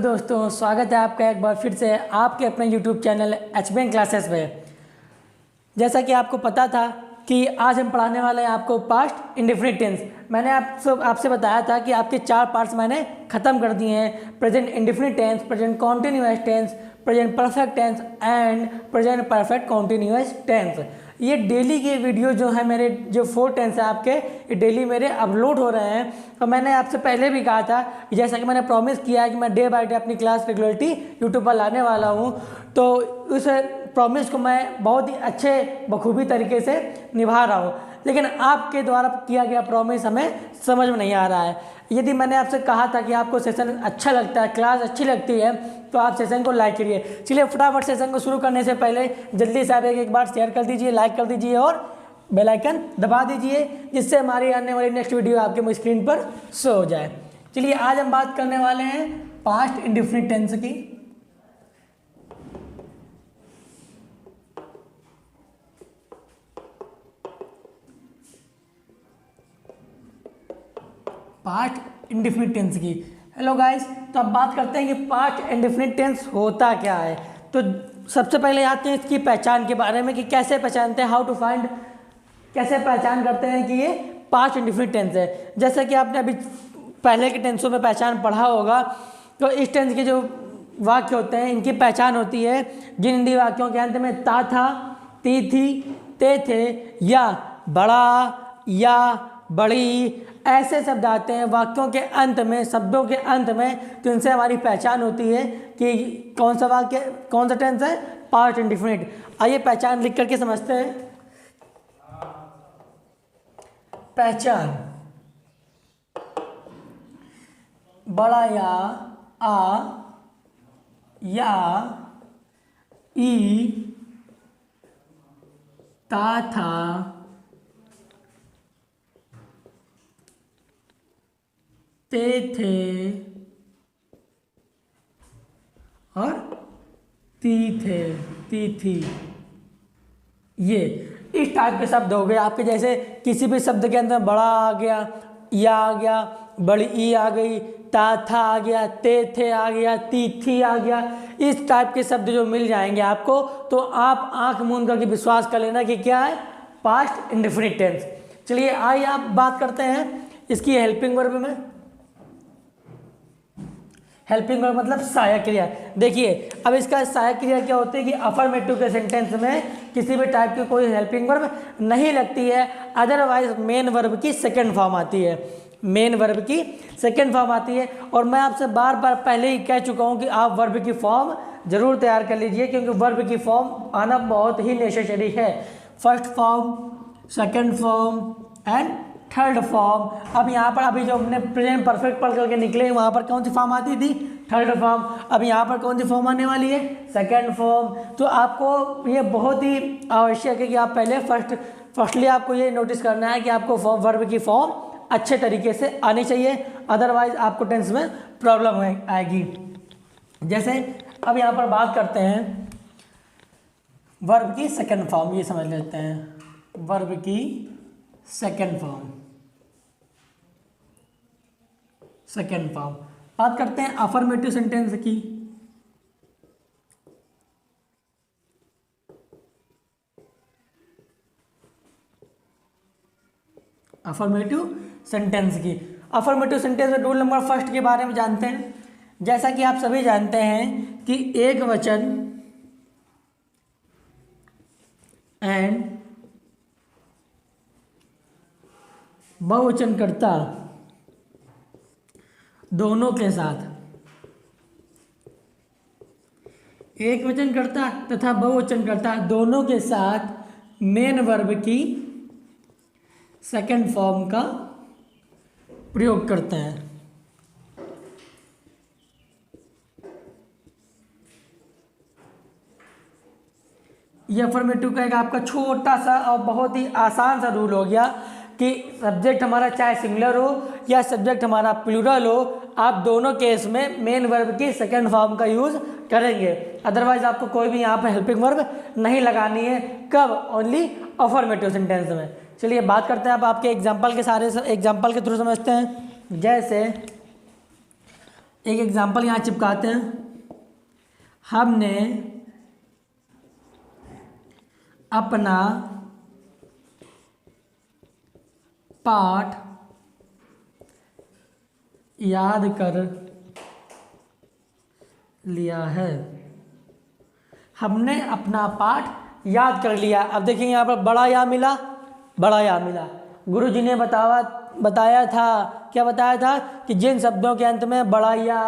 दोस्तों, स्वागत है आपका एक बार फिर से आपके अपने YouTube चैनल HBN क्लासेस में। जैसा कि आपको पता था कि आज हम पढ़ाने वाले हैं आपको पास्ट इंडेफिनिट टेंस। मैंने आपसे बताया था कि आपके 4 पार्ट्स मैंने ख़त्म कर दिए हैं: present indefinite tense, present continuous tense, present perfect tense and present perfect continuous tense. ये डेली के वीडियो जो है मेरे जो 4 टेंस है आपके, ये डेली मेरे अपलोड हो रहे हैं। तो मैंने आपसे पहले भी कहा था, जैसा कि मैंने प्रॉमिस किया है कि मैं डे बाय डे अपनी क्लास रेगुलरिटी यूट्यूब पर लाने वाला हूँ, तो उस प्रॉमिस को मैं बहुत ही अच्छे बखूबी तरीके से निभा रहा हूँ। लेकिन आपके द्वारा किया गया प्रॉमिस हमें समझ में नहीं आ रहा है। यदि मैंने आपसे कहा था कि आपको सेशन अच्छा लगता है, क्लास अच्छी लगती है, तो आप सेशन को लाइक करिए। चलिए फटाफट सेशन को शुरू करने से पहले जल्दी से आप एक बार शेयर कर दीजिए, लाइक कर दीजिए और बेल आइकन दबा दीजिए, जिससे हमारी आने वाली नेक्स्ट वीडियो आपके स्क्रीन पर शो हो जाए। चलिए आज हम बात करने वाले हैं पास्ट इंडेफिनिट टेंस की। पास्ट इंडेफिनिट टेंस की। हेलो गाइस, तो अब बात करते हैं कि पास्ट इंडेफिनिट टेंस होता क्या है। तो सबसे पहले आते हैं इसकी पहचान के बारे में कि कैसे पहचानते हैं, हाउ टू फाइंड, कैसे पहचान करते हैं कि ये पास्ट इंडेफिनिट टेंस है। जैसे कि आपने अभी पहले के टेंसों में पहचान पढ़ा होगा, तो इस टेंस के जो वाक्य होते हैं इनकी पहचान होती है जिन हिंदी वाक्यों के अंत में ता था, ती थी, ते थे या बड़ा या बड़ी ऐसे शब्द आते हैं वाक्यों के अंत में, शब्दों के अंत में, तो इनसे हमारी पहचान होती है कि कौन सा वाक्य, कौन सा टेंस है, पास्ट इंडेफिनिट। आइए पहचान लिख करके समझते हैं। पहचान: बड़ा या ई, ता था, ते थे और ती थे, ती थी। ये इस टाइप के शब्द हो गए आपके। जैसे किसी भी शब्द के अंदर बड़ा आ गया, या आ गया, बड़ी ई आ गई, ता था आ गया, ते थे आ गया, ती थी आ गया, इस टाइप के शब्द जो मिल जाएंगे आपको, तो आप आंख मूंद करके विश्वास कर लेना कि क्या है, पास्ट इंडेफिनिट टेंस। चलिए आइए आप बात करते हैं इसकी हेल्पिंग वर्ब में। हेल्पिंग वर्ब मतलब सहायक क्रिया। देखिए अब इसका सहायक क्रिया क्या होती है कि अफर्मेटिव के सेंटेंस में किसी भी टाइप की कोई हेल्पिंग वर्ब नहीं लगती है, अदरवाइज मेन वर्ब की सेकंड फॉर्म आती है। मेन वर्ब की सेकंड फॉर्म आती है। और मैं आपसे बार बार पहले ही कह चुका हूँ कि आप वर्ब की फॉर्म जरूर तैयार कर लीजिए, क्योंकि वर्ब की फॉर्म आना बहुत ही नेसेसरी है। First form, second form and third form. अब यहाँ पर अभी जो हमने प्रेजेंट परफेक्ट पढ़ करके निकले, वहाँ पर कौन सी फॉर्म आती थी, थर्ड फॉर्म। अब यहाँ पर कौन सी फॉर्म आने वाली है, सेकंड फॉर्म। तो आपको ये बहुत ही आवश्यक है कि आप पहले फर्स्टली आपको ये नोटिस करना है कि आपको वर्ब की फॉर्म अच्छे तरीके से आनी चाहिए, अदरवाइज आपको टेंस में प्रॉब्लम आएगी। जैसे अब यहाँ पर बात करते हैं वर्ब की सेकंड फॉर्म, ये समझ लेते हैं वर्ब की सेकंड फॉर्म। सेकंड फॉर्म बात करते हैं अफर्मेटिव सेंटेंस की। अफर्मेटिव सेंटेंस की। अफर्मेटिव सेंटेंस में रूल नंबर फर्स्ट के बारे में जानते हैं। जैसा कि आप सभी जानते हैं कि एक वचन एंड बहुवचनकर्ता दोनों के साथ, एक वचनकर्ता तथा बहुवचनकर्ता दोनों के साथ मेन वर्ब की सेकंड फॉर्म का प्रयोग करते हैं। यह अफर्मेटिव का एक आपका छोटा सा और बहुत ही आसान सा रूल हो गया कि सब्जेक्ट हमारा चाहे सिंगुलर हो या सब्जेक्ट हमारा प्लूरल हो, आप दोनों केस में मेन वर्ब की सेकंड फॉर्म का यूज़ करेंगे। अदरवाइज आपको कोई भी यहाँ पर हेल्पिंग वर्ब नहीं लगानी है। कब? ओनली अफर्मेटिव सेंटेंस में। चलिए बात करते हैं अब आपके एग्जाम्पल के थ्रू समझते हैं। जैसे एक एग्जाम्पल यहाँ चिपकाते हैं। हमने अपना पाठ याद कर लिया है। हमने अपना पाठ याद कर लिया। अब देखिए यहाँ पर बड़ा या मिला, बड़ा या मिला। गुरुजी ने बताया था, क्या बताया था कि जिन शब्दों के अंत में बड़ा या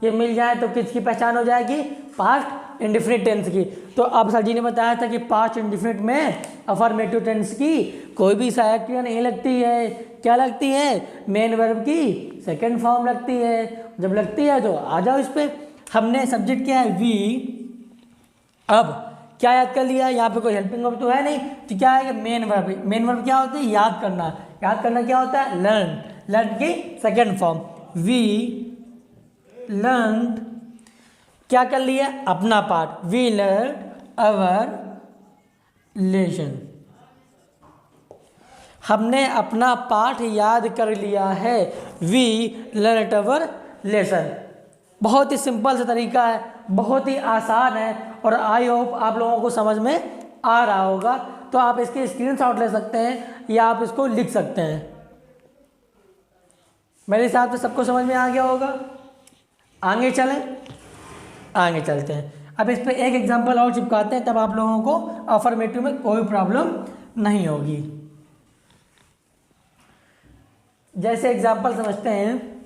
ये मिल जाए तो किसकी पहचान हो जाएगी, पास्ट इंडेफिनिट टेंस की। तो अब सर जी ने बताया था कि पास्ट इंडेफिनिट में अफर्मेटिव टेंस की कोई भी सहायक क्रिया नहीं लगती है। क्या लगती है, मेन वर्ब की सेकंड फॉर्म लगती है। जब लगती है तो आ जाओ इस पर। हमने सब्जेक्ट क्या है, वी। अब क्या याद कर लिया, यहाँ पे कोई हेल्पिंग वर्ब तो है नहीं, तो क्या है कि मेन वर्ब। मेन वर्ब क्या होता है, याद करना। याद करना क्या होता है, लर्न। लर्न की सेकंड फॉर्म। वी लर्न, क्या कर लिया, अपना पाठ। We learn our lesson. हमने अपना पाठ याद कर लिया है। We learn our lesson. बहुत ही सिंपल सा तरीका है, बहुत ही आसान है, और आई होप आप लोगों को समझ में आ रहा होगा। तो आप इसके स्क्रीनशॉट ले सकते हैं या आप इसको लिख सकते हैं। मेरे हिसाब से सबको समझ में आ गया होगा। आगे चलें, आगे चलते हैं। अब इस पर एक एग्जांपल और चिपकाते हैं, तब आप लोगों को अफर्मेटिव में कोई प्रॉब्लम नहीं होगी। जैसे एग्जांपल समझते हैं,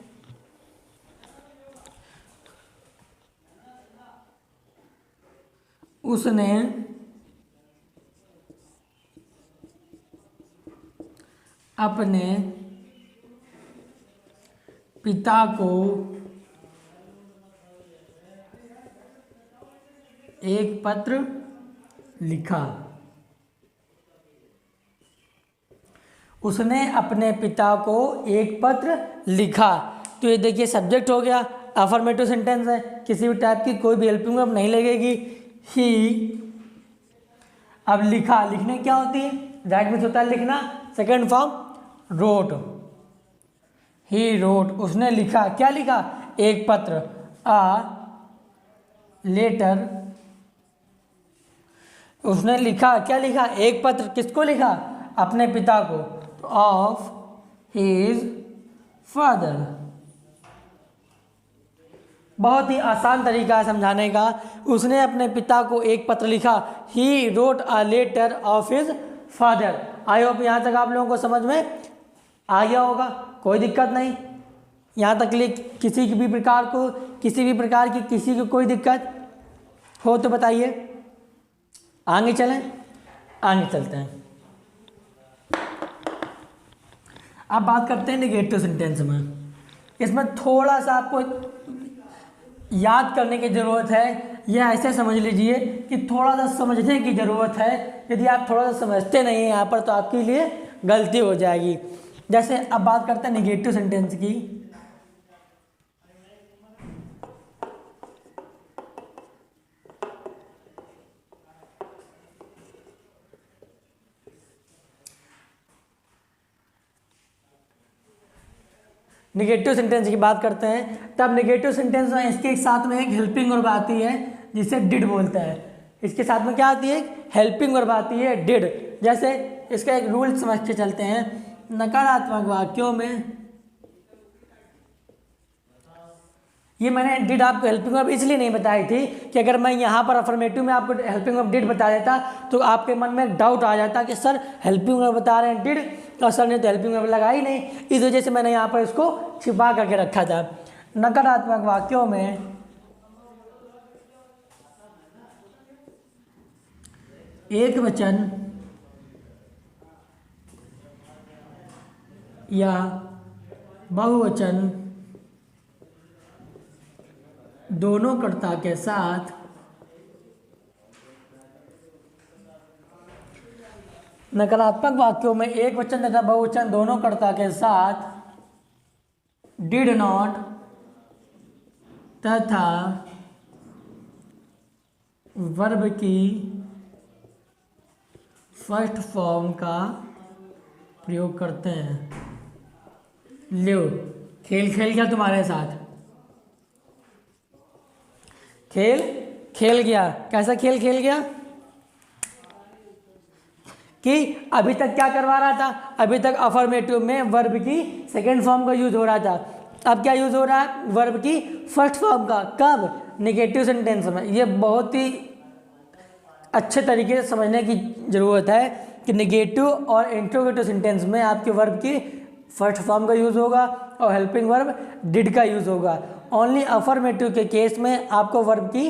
उसने अपने पिता को एक पत्र लिखा। उसने अपने पिता को एक पत्र लिखा। तो ये देखिए सब्जेक्ट हो गया, अफर्मेटिव सेंटेंस है, किसी भी टाइप की कोई भी हेल्पिंग वर्ब नहीं लगेगी। ही, अब लिखा, लिखने क्या होती है, राइट मीन्स होता है लिखना, second form wrote. He wrote, उसने लिखा, क्या लिखा, एक पत्र। आ लेटर, उसने लिखा, क्या लिखा, एक पत्र। किसको लिखा, अपने पिता को। Of his father. बहुत ही आसान तरीका है समझाने का। उसने अपने पिता को एक पत्र लिखा। He wrote a letter of his father. I hope यहाँ तक आप लोगों को समझ में आ गया होगा, कोई दिक्कत नहीं। यहाँ तक किसी की भी प्रकार को, किसी भी प्रकार की किसी को कोई दिक्कत हो तो बताइए। आगे चलें, आगे चलते हैं। अब बात करते हैं नेगेटिव सेंटेंस में। इसमें थोड़ा सा आपको याद करने की ज़रूरत है, या ऐसे समझ लीजिए कि थोड़ा सा समझने की ज़रूरत है। यदि आप थोड़ा सा समझते नहीं हैं यहाँ पर तो आपके लिए गलती हो जाएगी। जैसे अब बात करते हैं नेगेटिव सेंटेंस की। नेगेटिव सेंटेंस की बात करते हैं, तब नेगेटिव सेंटेंस में इसके साथ में एक हेल्पिंग वर्ब आती है जिसे डिड बोलते हैं। इसके साथ में क्या आती है, हेल्पिंग वर्ब आती है, डिड। जैसे इसका एक रूल समझ के चलते हैं, नकारात्मक वाक्यों में, ये मैंने डिड आपको हेल्पिंग वर्ब इसलिए नहीं बताई थी कि अगर मैं यहाँ पर अफर्मेटिव में आपको हेल्पिंग वर्ब डिड बता देता तो आपके मन में डाउट आ जाता कि सर हेल्पिंग वर्ब बता रहे हैं डिड और सर ने तो हेल्पिंग वर्ब लगाई नहीं। इस वजह से मैंने यहाँ पर इसको छिपा करके रखा था। नकारात्मक वाक्यों में एक वचन या बहुवचन दोनों कर्ता के साथ नकारात्मक वाक्यों में एक वचन तथा बहुवचन दोनों कर्ता के साथ डिड नॉट तथा वर्ब की फर्स्ट फॉर्म का प्रयोग करते हैं। लो खेल खेल गया तुम्हारे साथ। खेल खेल गया। कैसा खेल खेल गया? कि अभी तक क्या करवा रहा था? अभी तक अफर्मेटिव में वर्ब की सेकेंड फॉर्म का यूज हो रहा था। अब क्या यूज हो रहा है? वर्ब की फर्स्ट फॉर्म का। कब? नेगेटिव सेंटेंस में। ये बहुत ही अच्छे तरीके से समझने की ज़रूरत है कि नेगेटिव और इंट्रोगेटिव सेंटेंस में आपके वर्ब की फर्स्ट फॉर्म का यूज़ होगा और हेल्पिंग वर्ब डिड का यूज़ होगा। ओनली अफर्मेटिव के केस में आपको वर्ब की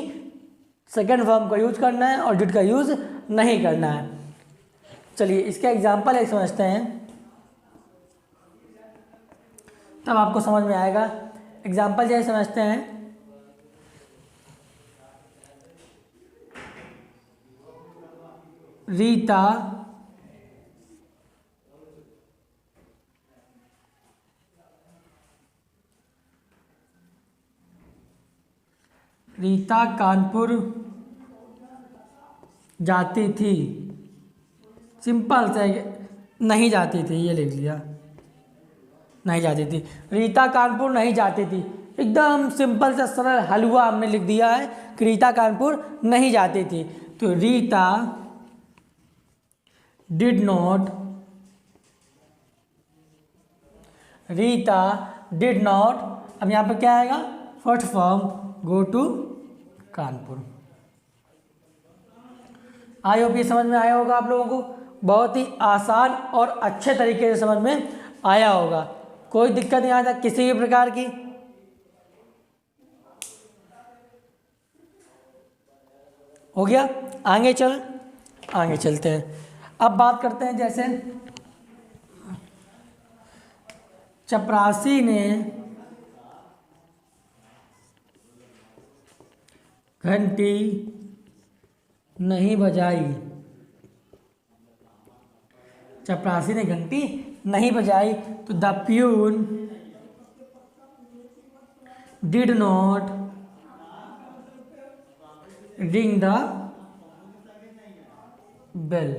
सेकेंड फॉर्म का यूज करना है और डिड का यूज नहीं करना है। चलिए इसका एग्जाम्पल एक समझते हैं, तब आपको समझ में आएगा। एग्जाम्पल जैसे समझते हैं, रीता कानपुर जाती थी। सिंपल से नहीं जाती थी, ये लिख लिया, नहीं जाती थी। रीता कानपुर नहीं जाती थी। एकदम सिंपल से सरल हलवा हमने लिख दिया है कि रीता कानपुर नहीं जाती थी। तो रीता डिड नॉट अब यहाँ पर क्या आएगा? First form go to Kanpur. I hope ये समझ में आया होगा आप लोगों को। बहुत ही आसान और अच्छे तरीके से समझ में आया होगा। कोई दिक्कत नहीं आता किसी भी प्रकार की। हो गया? आगे चलते हैं। अब बात करते हैं, जैसे चपरासी ने घंटी नहीं बजाई। चपरासी ने घंटी नहीं बजाई, तो the peon did not ring the bell.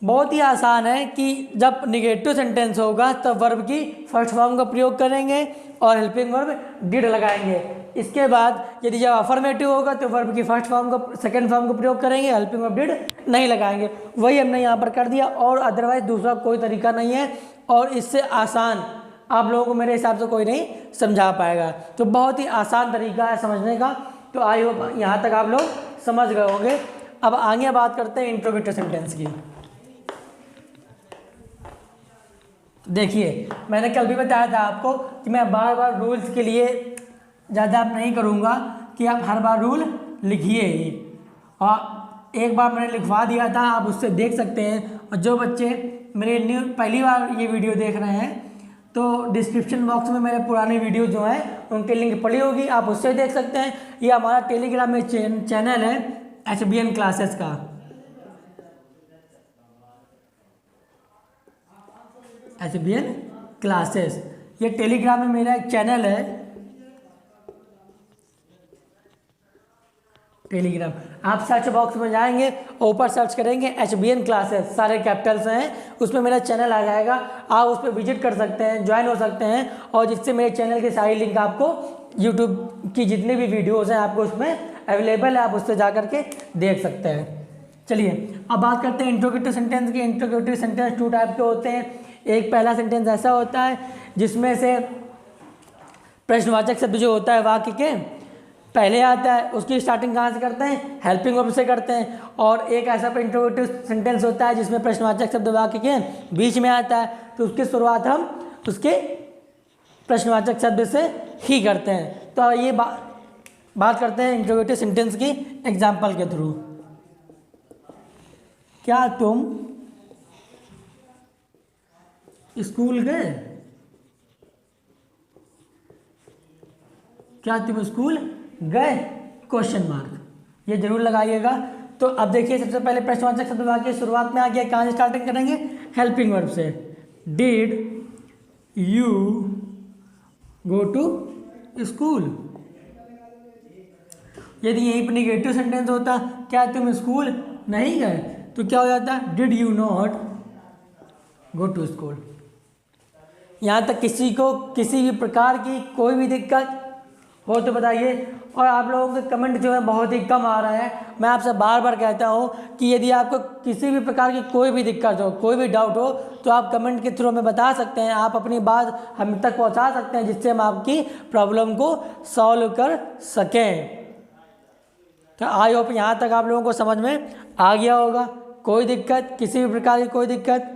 बहुत ही आसान है कि जब निगेटिव सेंटेंस होगा तब वर्ब की फर्स्ट फॉर्म का प्रयोग करेंगे और हेल्पिंग वर्ब डिड लगाएंगे। इसके बाद यदि जब अफर्मेटिव होगा तो वर्ब की फर्स्ट फॉर्म का सेकंड फॉर्म का प्रयोग करेंगे, हेल्पिंग वर्ब डिड नहीं लगाएंगे। वही हमने यहाँ पर कर दिया, और अदरवाइज दूसरा कोई तरीका नहीं है, और इससे आसान आप लोगों को मेरे हिसाब से कोई नहीं समझा पाएगा। तो बहुत ही आसान तरीका है समझने का। तो आई होप यहाँ तक आप लोग समझ गए होंगे। अब आगे बात करते हैं इंट्रोगेटिव सेंटेंस की। देखिए मैंने कल भी बताया था आपको कि मैं बार बार रूल्स के लिए ज़्यादा आप नहीं करूँगा कि आप हर बार रूल लिखिए ही, और एक बार मैंने लिखवा दिया था, आप उससे देख सकते हैं। और जो बच्चे मेरे पहली बार ये वीडियो देख रहे हैं तो डिस्क्रिप्शन बॉक्स में मेरे पुराने वीडियो जो हैं उनके लिंक पड़ी होगी, आप उससे देख सकते हैं। ये हमारा टेलीग्राम में चैनल है HBN क्लासेस का। HBN क्लासेस, ये टेलीग्राम में मेरा एक चैनल है टेलीग्राम। आप सर्च बॉक्स में जाएंगे, ऊपर सर्च करेंगे HBN क्लासेस, सारे कैपिटल्स हैं, उसमें मेरा चैनल आ जाएगा। आप उस पर विजिट कर सकते हैं, ज्वाइन हो सकते हैं, और जिससे मेरे चैनल की सारी लिंक आपको यूट्यूब की जितने भी वीडियोज़ हैं आपको उसमें अवेलेबल है, आप उससे जा करके देख सकते हैं। चलिए अब बात करते हैं इंट्रोगेटिव सेंटेंस की। इंट्रोगेटिव सेंटेंस 2 टाइप के होते हैं। एक पहला सेंटेंस ऐसा होता है जिसमें से प्रश्नवाचक शब्द जो होता है वाक्य के पहले आता है, उसकी स्टार्टिंग कहाँ से करते हैं? हेल्पिंग वर्ब से करते हैं। और एक ऐसा इंट्रोगेटिव सेंटेंस होता है जिसमें प्रश्नवाचक शब्द वाक्य के बीच में आता है, तो उसकी शुरुआत हम उसके प्रश्नवाचक शब्द से ही करते हैं। तो ये बात करते हैं इंट्रोगेटिव सेंटेंस की एग्जाम्पल के थ्रू। क्या तुम स्कूल गए? क्या तुम स्कूल गए? क्वेश्चन मार्क ये जरूर लगाइएगा। तो अब देखिए सबसे पहले प्रश्नवाचक शब्द वाक्य शुरुआत में आ गया, कहाँ से स्टार्टिंग करेंगे? हेल्पिंग वर्ब से। Did you go to school. यदि यहीं पर निगेटिव सेंटेंस होता क्या तुम स्कूल नहीं गए, तो क्या हो जाता? Did you not go to school. यहाँ तक किसी को किसी भी प्रकार की कोई भी दिक्कत हो तो बताइए। और आप लोगों के कमेंट जो है बहुत ही कम आ रहा है। मैं आपसे बार बार कहता हूँ कि यदि आपको किसी भी प्रकार की कोई भी दिक्कत हो, कोई भी डाउट हो, तो आप कमेंट के थ्रू हमें बता सकते हैं, आप अपनी बात हम तक पहुँचा सकते हैं, जिससे हम आपकी प्रॉब्लम को सॉल्व कर सकें। तो आई होप यहाँ तक आप लोगों को समझ में आ गया होगा। कोई दिक्कत, किसी भी प्रकार की कोई दिक्कत?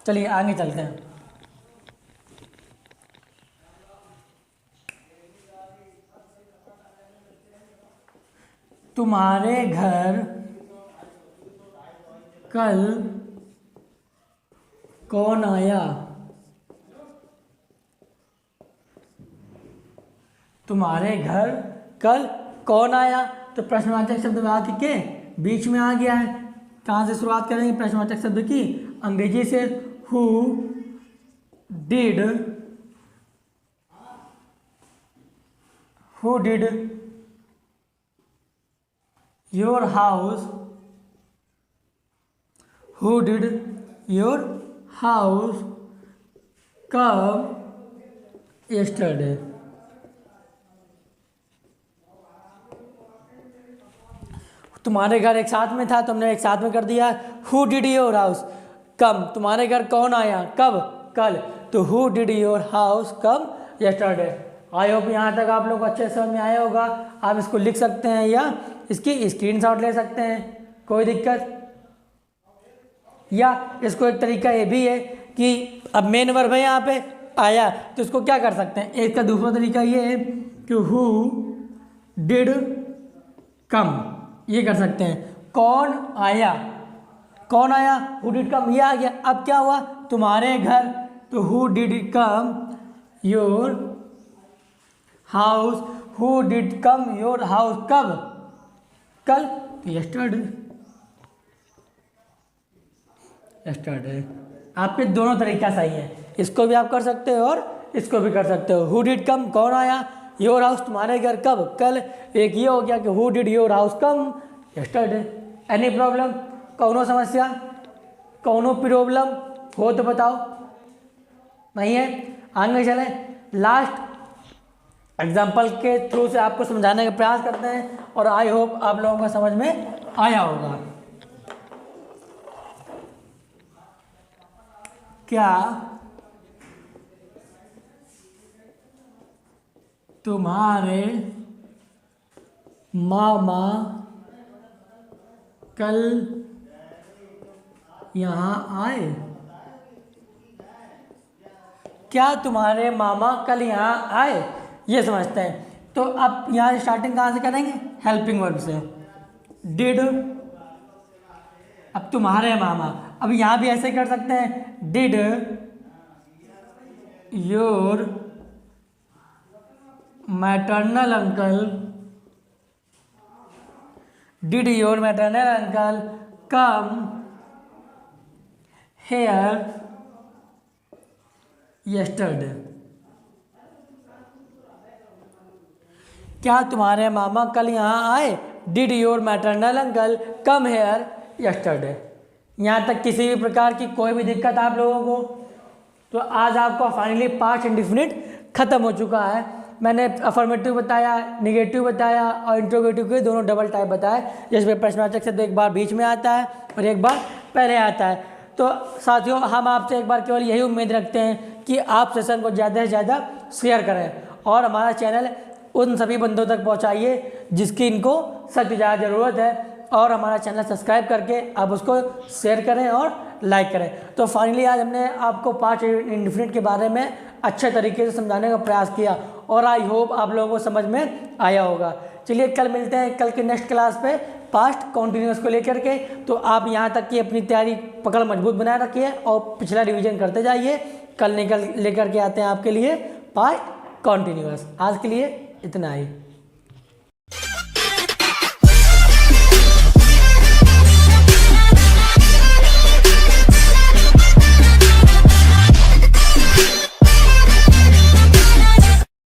चलिए आगे चलते हैं। तुम्हारे घर कल कौन आया? तुम्हारे घर कल कौन आया? तो प्रश्नवाचक शब्द वाक्य के बीच में आ गया है। कहाँ से शुरुआत करेंगे प्रश्नवाचक शब्द की? अंग्रेजी से। Who did your house, who did your house come yesterday? तुम्हारे घर एक साथ में था, तुमने एक साथ में कर दिया। हु डिड योर हाउस कम, तुम्हारे घर कौन आया कब? कल। तो who did your house come yesterday। I hope यहाँ तक आप लोग को अच्छे समझ में आया होगा। आप इसको लिख सकते हैं या इसकी स्क्रीनशॉट ले सकते हैं, कोई दिक्कत? या इसको एक तरीका ये भी है कि अब मेन वर्ब है यहाँ पे आया, तो इसको क्या कर सकते हैं, एक का दूसरा तरीका ये है कि हु डिड कम, ये कर सकते हैं। कौन आया, कौन आया, हु डिड कम, ये आ गया। अब क्या हुआ, तुम्हारे घर, तो who did come your house, who did come your house कब? कल। तो यस्टरडे। आपके दोनों तरीका सही है, इसको भी आप कर सकते हो और इसको भी कर सकते हो। हु डिड कम, कौन आया, योर हाउस, तुम्हारे घर कब? कल। एक ये हो गया कि who did your house come yesterday. Any problem, कौनो समस्या, कौनो प्रॉब्लम हो तो बताओ, नहीं है? आगे चले, लास्ट एग्जाम्पल के थ्रू से आपको समझाने का प्रयास करते हैं और आई होप आप लोगों को समझ में आया होगा। क्या तुम्हारे मामा कल यहाँ आए? क्या तुम्हारे मामा कल यहाँ आए, ये समझते हैं। तो अब यहाँ स्टार्टिंग कहाँ से करेंगे, हेल्पिंग वर्ब से। डिड, अब तुम्हारे मामा, अब यहाँ भी ऐसे कर सकते हैं, did your maternal uncle, did your maternal uncle come here yesterday? क्या तुम्हारे मामा कल यहाँ आए? Did your maternal uncle come here yesterday? यहाँ तक किसी भी प्रकार की कोई भी दिक्कत आप लोगों को? तो आज आपका फाइनली पास्ट इंडेफिनिट खत्म हो चुका है। मैंने अफर्मेटिव बताया, निगेटिव बताया और इंट्रोगेटिव के दोनों डबल टाइप बताए, जिसमें प्रश्नवाचक शब्द एक बार बीच में आता है और एक बार पहले आता है। तो साथियों, हम आपसे एक बार केवल यही उम्मीद रखते हैं कि आप सेशन को ज़्यादा से ज़्यादा शेयर करें और हमारा चैनल उन सभी बंदों तक पहुंचाइए जिसकी इनको सख्त ज़्यादा ज़रूरत है, और हमारा चैनल सब्सक्राइब करके आप उसको शेयर करें और लाइक करें। तो फाइनली आज हमने आपको पास्ट इंडेफिनिट के बारे में अच्छे तरीके से समझाने का प्रयास किया और आई होप आप लोगों को समझ में आया होगा। चलिए कल मिलते हैं, कल के नेक्स्ट क्लास पे पास्ट कॉन्टिन्यूस को लेकर के। तो आप यहाँ तक की अपनी तैयारी पकड़ मजबूत बनाए रखिए और पिछला रिवीजन करते जाइए। कल लेकर के आते हैं आपके लिए पास्ट कॉन्टिन्यूस। आज के लिए इतना ही।